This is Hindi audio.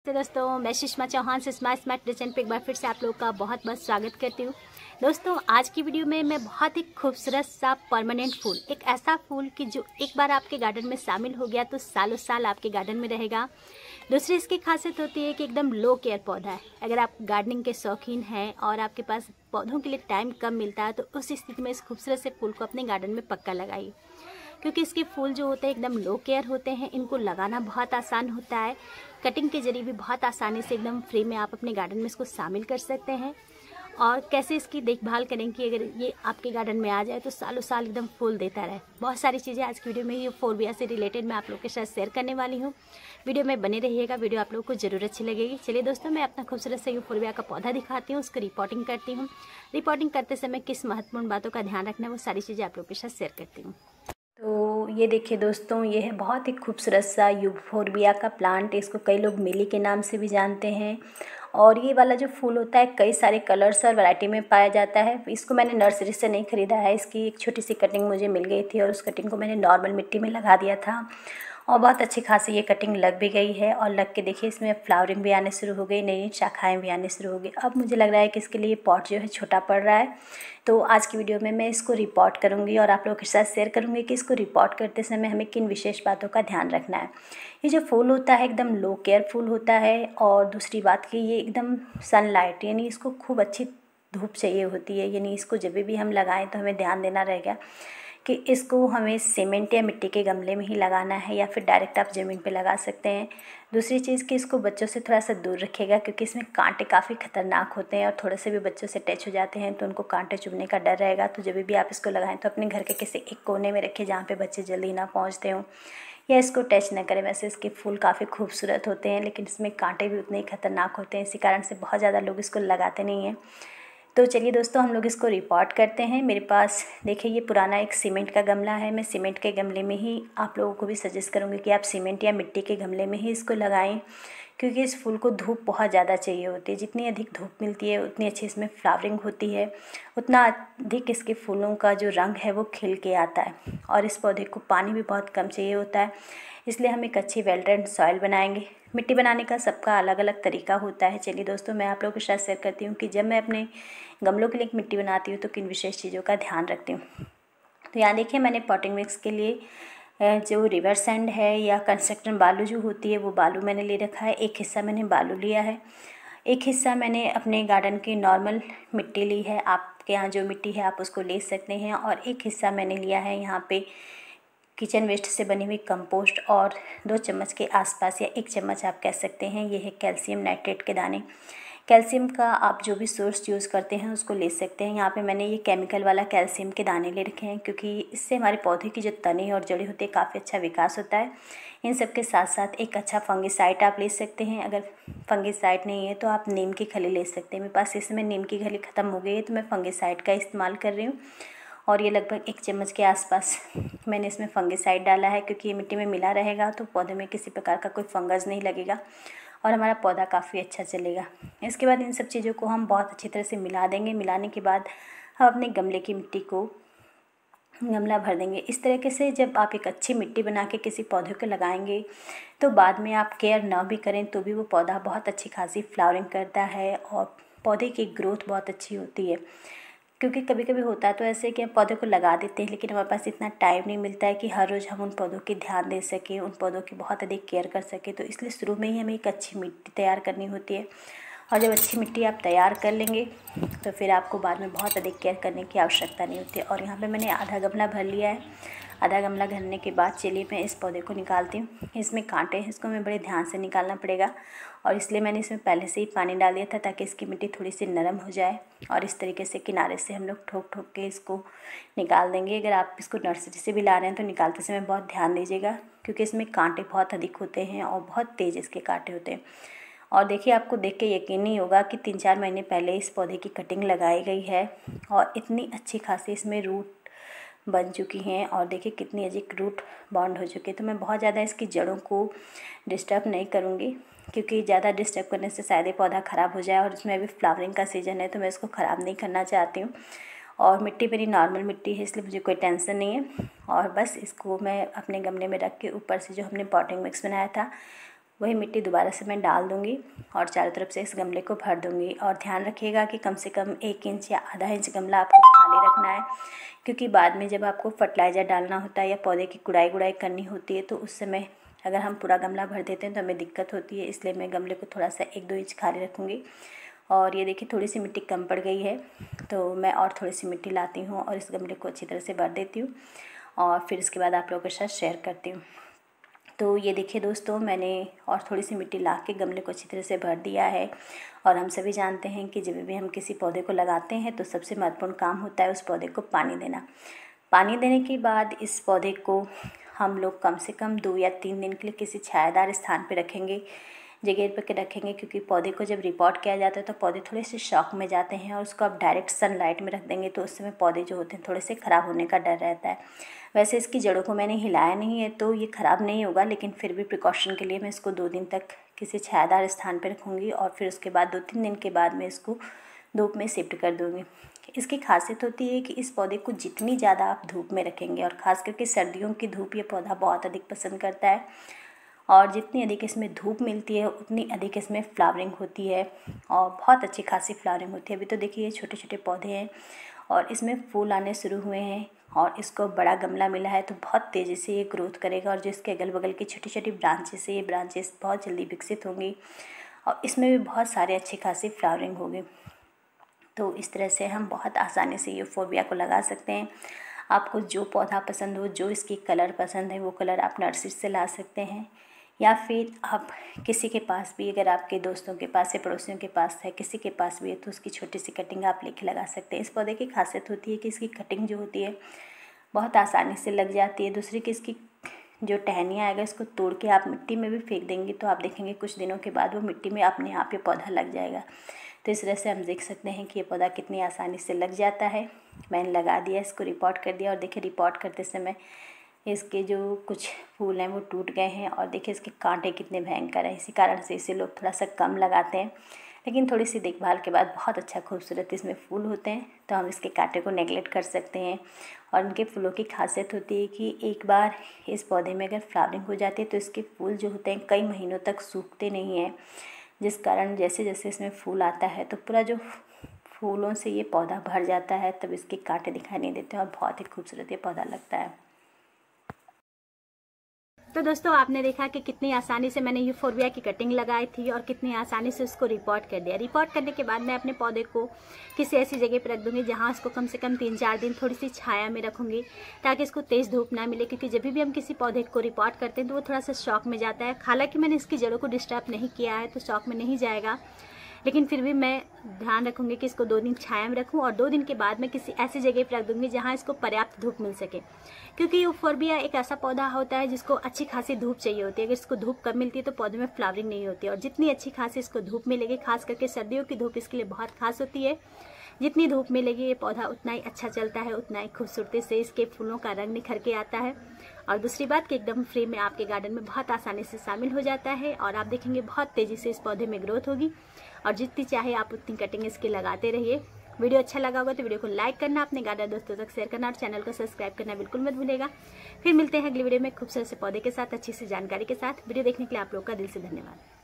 तो दोस्तों मैं सुषमा चौहान से स्मार्ट किचन पे एक बार फिर से आप लोगों का बहुत बहुत स्वागत करती हूँ। दोस्तों आज की वीडियो में मैं बहुत ही खूबसूरत सा परमानेंट फूल, एक ऐसा फूल कि जो एक बार आपके गार्डन में शामिल हो गया तो सालों साल आपके गार्डन में रहेगा। दूसरी इसकी खासियत होती है कि एकदम लो केयर पौधा है। अगर आप गार्डनिंग के शौकीन हैं और आपके पास पौधों के लिए टाइम कम मिलता है तो उस स्थिति में इस खूबसूरत से फूल को अपने गार्डन में पक्का लगाइए, क्योंकि इसके फूल जो होते हैं एकदम लो केयर होते हैं। इनको लगाना बहुत आसान होता है, कटिंग के जरिए भी बहुत आसानी से एकदम फ्री में आप अपने गार्डन में इसको शामिल कर सकते हैं। और कैसे इसकी देखभाल करें कि अगर ये आपके गार्डन में आ जाए तो सालों साल एकदम फूल देता रहे। बहुत सारी चीज़ें आज की वीडियो में ये फोरबिया से रिलेटेड मैं आप लोग के साथ शेयर करने वाली हूँ। वीडियो में बने रहिएगा, वीडियो आप लोगों को ज़रूर अच्छी लगेगी। चलिए दोस्तों, मैं अपना खूबसूरत से फोरबिया का पौधा दिखाती हूँ, उसको रिपोर्टिंग करती हूँ। रिपोर्टिंग करते समय किस महत्वपूर्ण बातों का ध्यान रखना है वो सारी चीज़ें आप लोग के साथ शेयर करती हूँ। तो ये देखिए दोस्तों, ये है बहुत ही खूबसूरत सा यूफोरबिया का प्लांट। इसको कई लोग मिली के नाम से भी जानते हैं। और ये वाला जो फूल होता है कई सारे कलर्स और वैरायटी में पाया जाता है। इसको मैंने नर्सरी से नहीं ख़रीदा है, इसकी एक छोटी सी कटिंग मुझे मिल गई थी और उस कटिंग को मैंने नॉर्मल मिट्टी में लगा दिया था और बहुत अच्छी खासी ये कटिंग लग भी गई है। और लग के देखिए इसमें फ्लावरिंग भी आने शुरू हो गई, नई नई शाखाएँ भी आने शुरू हो गई। अब मुझे लग रहा है कि इसके लिए पॉट जो है छोटा पड़ रहा है, तो आज की वीडियो में मैं इसको रिपोर्ट करूंगी और आप लोगों के साथ शेयर करूंगी कि इसको रिपोर्ट करते समय हमें किन विशेष बातों का ध्यान रखना है। ये जो फूल होता है एकदम लो केयर फूल होता है। और दूसरी बात कि ये एकदम सनलाइट यानी इसको खूब अच्छी धूप चाहिए होती है। यानी इसको जब भी हम लगाएं तो हमें ध्यान देना रहेगा कि इसको हमें सीमेंट या मिट्टी के गमले में ही लगाना है या फिर डायरेक्ट आप ज़मीन पे लगा सकते हैं। दूसरी चीज़ कि इसको बच्चों से थोड़ा सा दूर रखिएगा, क्योंकि इसमें कांटे काफ़ी खतरनाक होते हैं और थोड़े से भी बच्चों से टच हो जाते हैं तो उनको कांटे चुभने का डर रहेगा। तो जब भी आप इसको लगाएं तो अपने घर के किसी एक कोने में रखिए जहाँ पे बच्चे जल्दी ना पहुँचते हों या इसको टच न करें। वैसे इसके फूल काफ़ी खूबसूरत होते हैं लेकिन इसमें कांटे भी उतने ही खतरनाक होते हैं, इसी कारण से बहुत ज़्यादा लोग इसको लगाते नहीं हैं। तो चलिए दोस्तों, हम लोग इसको रिपोर्ट करते हैं। मेरे पास देखिए ये पुराना एक सीमेंट का गमला है। मैं सीमेंट के गमले में ही आप लोगों को भी सजेस्ट करूँगी कि आप सीमेंट या मिट्टी के गमले में ही इसको लगाएं, क्योंकि इस फूल को धूप बहुत ज़्यादा चाहिए होती है। जितनी अधिक धूप मिलती है उतनी अच्छी इसमें फ्लावरिंग होती है, उतना अधिक इसके फूलों का जो रंग है वो खिल के आता है। और इस पौधे को पानी भी बहुत कम चाहिए होता है, इसलिए हम एक अच्छी वेल ड्रेन्ड सॉइल बनाएंगे। मिट्टी बनाने का सबका अलग अलग तरीका होता है। चलिए दोस्तों, मैं आप लोगों के साथ शेयर करती हूँ कि जब मैं अपने गमलों के लिए मिट्टी बनाती हूँ तो किन विशेष चीज़ों का ध्यान रखती हूँ। तो यहाँ देखिए मैंने पॉटिंग मिक्स के लिए जो रिवर सैंड है या कंस्ट्रक्शन बालू जो होती है वो बालू मैंने ले रखा है। एक हिस्सा मैंने बालू लिया है, एक हिस्सा मैंने अपने गार्डन की नॉर्मल मिट्टी ली है। आपके यहाँ जो मिट्टी है आप उसको ले सकते हैं। और एक हिस्सा मैंने लिया है यहाँ पे किचन वेस्ट से बनी हुई कंपोस्ट और 2 चम्मच के आसपास या 1 चम्मच आप कह सकते हैं ये है कैल्शियम नाइट्रेट के दाने। कैल्शियम का आप जो भी सोर्स यूज़ करते हैं उसको ले सकते हैं। यहाँ पे मैंने ये केमिकल वाला कैल्शियम के दाने ले रखे हैं, क्योंकि इससे हमारे पौधे की जो तने और जड़ें होती है काफ़ी अच्छा विकास होता है। इन सब के साथ साथ एक अच्छा फंगिसाइड आप ले सकते हैं। अगर फंगिसाइड नहीं है तो आप नीम की खली ले सकते हैं। मेरे पास इस समय नीम की खली ख़त्म हो गई है तो मैं फंगिसाइड का इस्तेमाल कर रही हूँ। और ये लगभग 1 चम्मच के आसपास मैंने इसमें फंगिसाइड डाला है, क्योंकि ये मिट्टी में मिला रहेगा तो पौधे में किसी प्रकार का कोई फंगस नहीं लगेगा और हमारा पौधा काफ़ी अच्छा चलेगा। इसके बाद इन सब चीज़ों को हम बहुत अच्छी तरह से मिला देंगे। मिलाने के बाद हम अपने गमले की मिट्टी को गमला भर देंगे। इस तरीके से जब आप एक अच्छी मिट्टी बना के किसी पौधे को लगाएंगे तो बाद में आप केयर ना भी करें तो भी वो पौधा बहुत अच्छी खासी फ्लावरिंग करता है और पौधे की ग्रोथ बहुत अच्छी होती है। क्योंकि कभी कभी होता है तो ऐसे कि हम पौधे को लगा देते हैं लेकिन हमारे पास इतना टाइम नहीं मिलता है कि हर रोज़ हम उन पौधों की ध्यान दे सकें, उन पौधों की बहुत अधिक केयर कर सकें। तो इसलिए शुरू में ही हमें एक अच्छी मिट्टी तैयार करनी होती है। और जब अच्छी मिट्टी आप तैयार कर लेंगे तो फिर आपको बाद में बहुत अधिक केयर करने की आवश्यकता नहीं होती है। और यहाँ पे मैंने आधा गमला भर लिया है। आधा गमला भरने के बाद चलिए मैं इस पौधे को निकालती हूँ। इसमें कांटे हैं, इसको हमें बड़े ध्यान से निकालना पड़ेगा और इसलिए मैंने इसमें पहले से ही पानी डाल दिया था ताकि इसकी मिट्टी थोड़ी सी नरम हो जाए। और इस तरीके से किनारे से हम लोग ठोक ठोक के इसको निकाल देंगे। अगर आप इसको नर्सरी से भी ला रहे हैं तो निकालते समय बहुत ध्यान दीजिएगा, क्योंकि इसमें कांटे बहुत अधिक होते हैं और बहुत तेज़ इसके कांटे होते हैं। और देखिए आपको देख के यकीन नहीं होगा कि 3-4 महीने पहले इस पौधे की कटिंग लगाई गई है और इतनी अच्छी खासी इसमें रूट बन चुकी हैं और देखिए कितनी अधिक रूट बॉन्ड हो चुकी है। तो मैं बहुत ज़्यादा इसकी जड़ों को डिस्टर्ब नहीं करूँगी, क्योंकि ज़्यादा डिस्टर्ब करने से शायद ये पौधा ख़राब हो जाए और इसमें अभी फ्लावरिंग का सीज़न है तो मैं इसको ख़राब नहीं करना चाहती हूँ। और मिट्टी मेरी नॉर्मल मिट्टी है इसलिए मुझे कोई टेंशन नहीं है। और बस इसको मैं अपने गमले में रख के ऊपर से जो हमने पॉटिंग मिक्स बनाया था वही मिट्टी दोबारा से मैं डाल दूँगी और चारों तरफ से इस गमले को भर दूँगी। और ध्यान रखिएगा कि कम से कम 1 इंच या आधा इंच गमला आपको खाली रखना है, क्योंकि बाद में जब आपको फर्टिलाइज़र डालना होता है या पौधे की गुड़ाई करनी होती है तो उस समय अगर हम पूरा गमला भर देते हैं तो हमें दिक्कत होती है। इसलिए मैं गमले को थोड़ा सा 1-2 इंच खाली रखूँगी। और ये देखिए थोड़ी सी मिट्टी कम पड़ गई है, तो मैं और थोड़ी सी मिट्टी लाती हूँ और इस गमले को अच्छी तरह से भर देती हूँ और फिर इसके बाद आप लोगों के साथ शेयर करती हूँ। तो ये देखिए दोस्तों, मैंने और थोड़ी सी मिट्टी ला के गमले को अच्छी तरह से भर दिया है। और हम सभी जानते हैं कि जब भी हम किसी पौधे को लगाते हैं तो सबसे महत्वपूर्ण काम होता है उस पौधे को पानी देना। पानी देने के बाद इस पौधे को हम लोग कम से कम 2 या 3 दिन के लिए किसी छायादार स्थान पे रखेंगे, जगह पर के रखेंगे, क्योंकि पौधे को जब रिपोर्ट किया जाता है तो पौधे थोड़े से शॉक में जाते हैं और उसको आप डायरेक्ट सनलाइट में रख देंगे तो उस समय पौधे जो होते हैं थोड़े से ख़राब होने का डर रहता है। वैसे इसकी जड़ों को मैंने हिलाया नहीं है तो ये ख़राब नहीं होगा, लेकिन फिर भी प्रिकॉशन के लिए मैं इसको 2 दिन तक किसी छायादार स्थान पर रखूँगी और फिर उसके बाद 2-3 दिन के बाद मैं इसको धूप में शिफ्ट कर दूँगी। इसकी खासियत होती है कि इस पौधे को जितनी ज़्यादा आप धूप में रखेंगे, और ख़ास करके सर्दियों की धूप ये पौधा बहुत अधिक पसंद करता है, और जितनी अधिक इसमें धूप मिलती है उतनी अधिक इसमें फ्लावरिंग होती है और बहुत अच्छी खासी फ्लावरिंग होती है। अभी तो देखिए ये छोटे छोटे पौधे हैं और इसमें फूल आने शुरू हुए हैं और इसको बड़ा गमला मिला है तो बहुत तेज़ी से ये ग्रोथ करेगा। और जो इसके अगल बगल की छोटी छोटी ब्रांचेस है, ये ब्रांचेस बहुत जल्दी विकसित होंगी और इसमें भी बहुत सारे अच्छी खासी फ्लावरिंग होगी। तो इस तरह से हम बहुत आसानी से यूफोरबिया को लगा सकते हैं। आपको जो पौधा पसंद हो, जो इसकी कलर पसंद है, वो कलर आप नर्सरी से ला सकते हैं, या फिर आप किसी के पास भी, अगर आपके दोस्तों के पास या पड़ोसियों के पास है, किसी के पास भी है तो उसकी छोटी सी कटिंग आप लेके लगा सकते हैं। इस पौधे की खासियत होती है कि इसकी कटिंग जो होती है बहुत आसानी से लग जाती है। दूसरी कि इसकी जो टहनियाँ आएगा इसको तोड़ के आप मिट्टी में भी फेंक देंगे तो आप देखेंगे कुछ दिनों के बाद वो मिट्टी में अपने आप ये पौधा लग जाएगा। तो इस तरह से हम देख सकते हैं कि ये पौधा कितनी आसानी से लग जाता है। मैंने लगा दिया, इसको रिपोर्ट कर दिया और देखिए रिपोर्ट करते समय इसके जो कुछ फूल हैं वो टूट गए हैं और देखिए इसके कांटे कितने भयंकर हैं। इसी कारण से इसे लोग थोड़ा सा कम लगाते हैं, लेकिन थोड़ी सी देखभाल के बाद बहुत अच्छा खूबसूरत इसमें फूल होते हैं। तो हम इसके कांटे को नेगलेक्ट कर सकते हैं। और इनके फूलों की खासियत होती है कि एक बार इस पौधे में अगर फ्लावरिंग हो जाती है तो इसके फूल जो होते हैं कई महीनों तक सूखते नहीं हैं, जिस कारण जैसे जैसे इसमें फूल आता है तो पूरा जो फूलों से ये पौधा भर जाता है, तब इसके कांटे दिखाई नहीं देते और बहुत ही खूबसूरत ये पौधा लगता है। तो दोस्तों आपने देखा कि कितनी आसानी से मैंने यूफोरबिया की कटिंग लगाई थी और कितनी आसानी से उसको रिपोर्ट कर दिया। रिपोर्ट करने के बाद मैं अपने पौधे को किसी ऐसी जगह पर रख दूंगी जहां इसको कम से कम 3-4 दिन थोड़ी सी छाया में रखूंगी, ताकि इसको तेज़ धूप ना मिले, क्योंकि जब भी हम किसी पौधे को रिपोर्ट करते हैं तो वो थोड़ा सा शॉक में जाता है। हालांकि मैंने इसकी जड़ों को डिस्टर्ब नहीं किया है तो शॉक में नहीं जाएगा, लेकिन फिर भी मैं ध्यान रखूंगी कि इसको 2 दिन छाया में रखूं और 2 दिन के बाद मैं किसी ऐसी जगह पर रख दूंगी जहां इसको पर्याप्त धूप मिल सके, क्योंकि यूफोरबिया एक ऐसा पौधा होता है जिसको अच्छी खासी धूप चाहिए होती है। अगर इसको धूप कम मिलती है तो पौधे में फ्लावरिंग नहीं होती है, और जितनी अच्छी खासी इसको धूप मिलेगी, खास करके सर्दियों की धूप इसके लिए बहुत खास होती है, जितनी धूप मिलेगी ये पौधा उतना ही अच्छा चलता है, उतना ही खूबसूरती से इसके फूलों का रंग निखर के आता है। और दूसरी बात कि एकदम फ्री में आपके गार्डन में बहुत आसानी से शामिल हो जाता है और आप देखेंगे बहुत तेज़ी से इस पौधे में ग्रोथ होगी। और जितनी चाहे आप उतनी कटिंग इसकी लगाते रहिए। वीडियो अच्छा लगा होगा तो वीडियो को लाइक करना, अपने गार्डन दोस्तों तक शेयर करना और चैनल को सब्सक्राइब करना बिल्कुल मत भूलिएगा। फिर मिलते हैं अगली वीडियो में खूबसूरत से पौधे के साथ, अच्छी सी जानकारी के साथ। वीडियो देखने के लिए आप लोग का दिल से धन्यवाद।